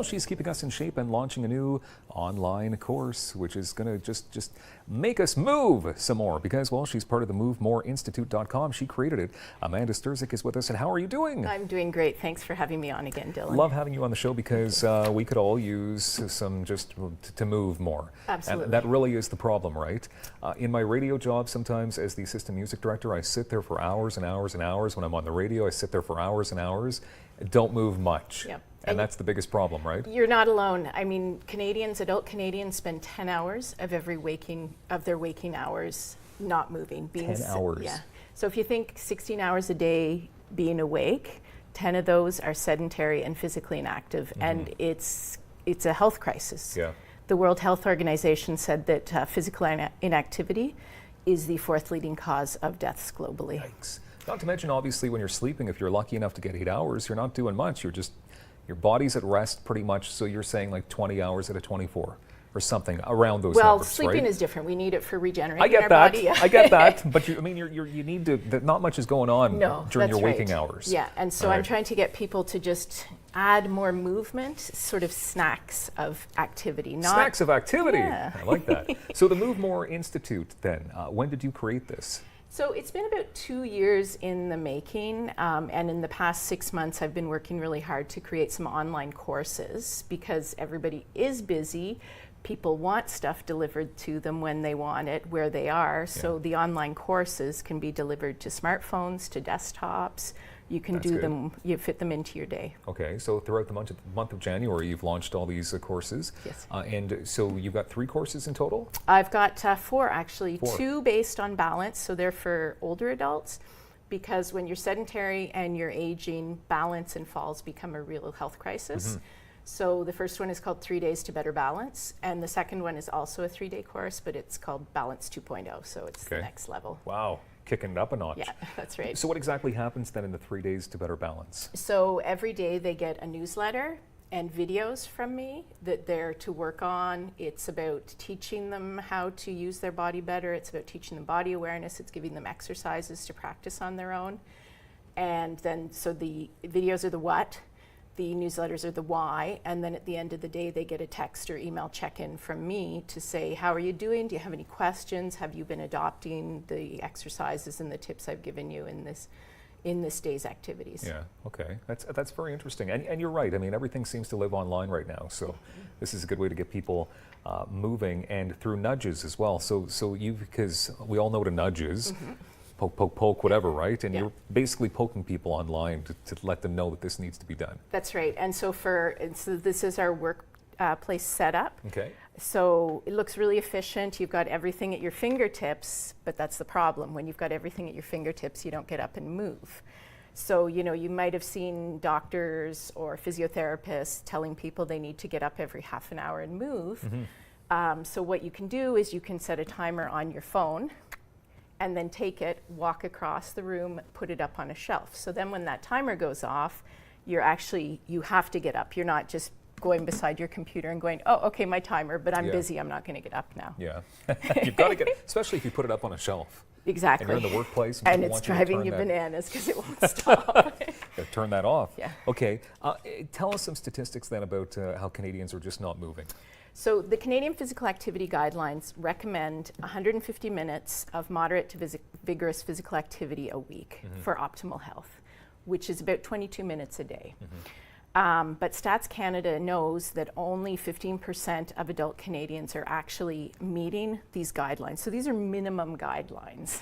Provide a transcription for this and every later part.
Well, she's keeping us in shape and launching a new online course, which is going to just make us move some more because, well, she's part of the MoveMoreInstitute.com. She created it. Amanda Sterczyk is with us, and how are you doing? I'm doing great. Thanks for having me on again, Dylan. Love having you on the show because we could all use some just to move more. Absolutely. And that really is the problem, right? In my radio job, sometimes as the assistant music director, I sit there for hours and hours and hours. When I'm on the radio, I sit there for hours and hours. Don't move much. Yep. And that's the biggest problem, right? You're not alone. I mean, adult Canadians spend 10 hours of their waking hours not moving. 10 hours? Yeah. So if you think 16 hours a day being awake, 10 of those are sedentary and physically inactive, and it's a health crisis. Yeah. The World Health Organization said that physical inactivity is the fourth leading cause of deaths globally. Yikes. Not to mention, obviously, when you're sleeping, if you're lucky enough to get 8 hours, you're not doing much. Your body's at rest pretty much, so you're saying like 20 hours out of 24 or something around those numbers, Well, sleeping right? is different. We need it for regenerating I get our that. body. I get that. But you need to. Not much is going on during your that's waking right. hours. Yeah, and so All I'm right. trying to get people to just add more movement, sort of snacks of activity. Snacks of activity. Yeah. I like that. So the Move More Institute, then, when did you create this? So it's been about 2 years in the making, and in the past 6 months I've been working really hard to create some online courses because everybody is busy. People want stuff delivered to them when they want it, where they are. So the online courses can be delivered to smartphones, to desktops. You can That's do good. them, you fit them into your day. Okay, so throughout the month of January, you've launched all these courses. Yes. And so you've got 3 courses in total? I've got 4 actually, 4. 2 based on balance, so they're for older adults, because when you're sedentary and you're aging, balance and falls become a real health crisis. So the first one is called 3 Days to Better Balance, and the second one is also a 3-day course, but it's called Balance 2.0, so it's the next level. Wow, kicking it up a notch. Yeah, that's right. So what exactly happens then in the 3 days to better balance? So every day they get a newsletter and videos from me that they're to work on. It's about teaching them how to use their body better. It's about teaching them body awareness. It's giving them exercises to practice on their own. And then, so the videos are the what, the newsletters are the why, and then at the end of the day they get a text or email check-in from me to say, how are you doing? Do you have any questions? Have you been adopting the exercises and the tips I've given you in this day's activities? Yeah, okay. That's very interesting. And you're right. I mean, everything seems to live online right now. So this is a good way to get people moving, and through nudges as well. So because we all know what a nudge is. Poke, poke, poke, whatever, right? And you're basically poking people online to let them know that this needs to be done. That's right. And so this is our workplace setup. Okay. So it looks really efficient. You've got everything at your fingertips, but that's the problem. When you've got everything at your fingertips, you don't get up and move. So, you might have seen doctors or physiotherapists telling people they need to get up every half an hour and move. So what you can do is you can set a timer on your phone and then take it, walk across the room, put it up on a shelf. So then when that timer goes off, you have to get up. You're not just going beside your computer and going, oh, okay, my timer, but I'm busy, I'm not gonna get up now. Yeah, you've got to get, especially if you put it up on a shelf. Exactly. And you're in the workplace. And it's driving you bananas because it won't stop. Turn that off. Yeah. Okay, tell us some statistics then about how Canadians are just not moving. So the Canadian Physical Activity Guidelines recommend 150 minutes of moderate to vigorous physical activity a week for optimal health, which is about 22 minutes a day. But Stats Canada knows that only 15% of adult Canadians are actually meeting these guidelines. So these are minimum guidelines.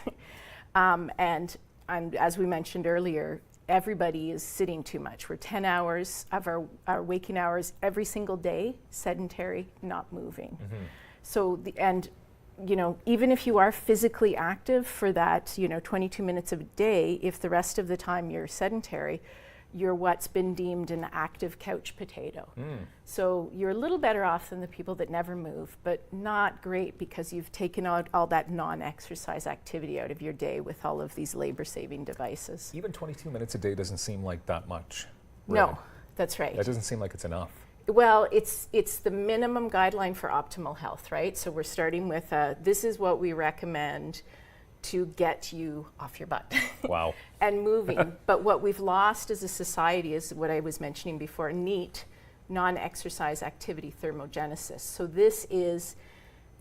And as we mentioned earlier, everybody is sitting too much. We're 10 hours of our waking hours every single day, sedentary, not moving. So, even if you are physically active for that, 22 minutes a day, if the rest of the time you're sedentary, you're what's been deemed an active couch potato. So you're a little better off than the people that never move, but not great because you've taken out all that non-exercise activity out of your day with all of these labor-saving devices. Even 22 minutes a day doesn't seem like that much. No, really. that's right. That doesn't seem like it's enough. Well, it's the minimum guideline for optimal health, right? So we're starting with this is what we recommend to get you off your butt. Wow. And moving. But what we've lost as a society is what I was mentioning before, NEAT, non-exercise activity thermogenesis. So this is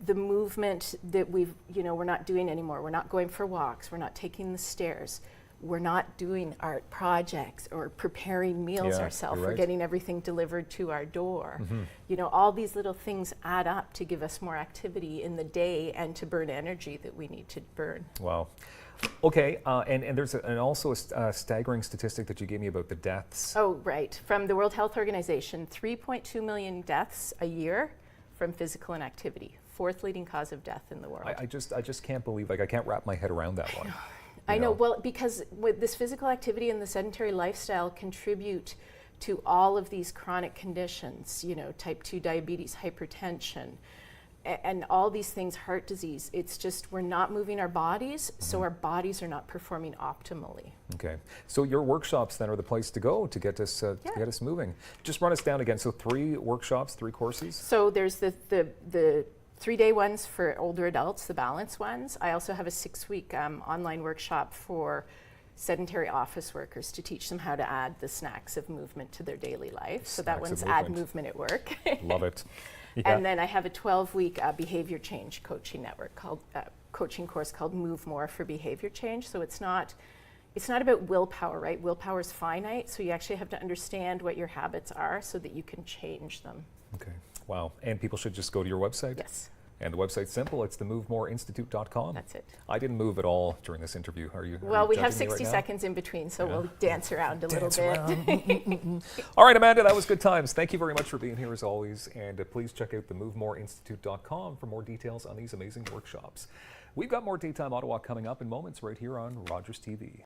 the movement that we're not doing anymore. We're not going for walks. We're not taking the stairs. We're not doing art projects or preparing meals ourselves. You're right. We're getting everything delivered to our door. All these little things add up to give us more activity in the day and to burn energy that we need to burn. Wow. Okay, and there's also a staggering statistic that you gave me about the deaths. Oh, right. From the World Health Organization, 3.2 million deaths a year from physical inactivity. Fourth leading cause of death in the world. I just can't believe, I can't wrap my head around that one. I know, well, because with this physical activity and the sedentary lifestyle contribute to all of these chronic conditions, type 2 diabetes, hypertension, and all these things, heart disease. It's just we're not moving our bodies, so our bodies are not performing optimally. Okay, so your workshops then are the place to go to get us moving. Just run us down again. So 3 workshops, 3 courses. So there's the 3-day ones for older adults, the balance ones. I also have a 6-week online workshop for sedentary office workers to teach them how to add the snacks of movement to their daily life. So that one's add movement at work. Love it. Yeah. And then I have a 12-week behavior change coaching network coaching course called Move More for Behavior Change. So it's not about willpower, right? Willpower is finite, so you actually have to understand what your habits are so that you can change them. Okay. Wow. And people should just go to your website? Yes. And the website's simple. It's themovemoreinstitute.com. That's it. I didn't move at all during this interview. Are you? Well, we have judging me 60 right now? seconds in between, so we'll dance around a little bit. All right, Amanda, that was good times. Thank you very much for being here as always. And please check out themovemoreinstitute.com for more details on these amazing workshops. We've got more Daytime Ottawa coming up in moments right here on Rogers TV.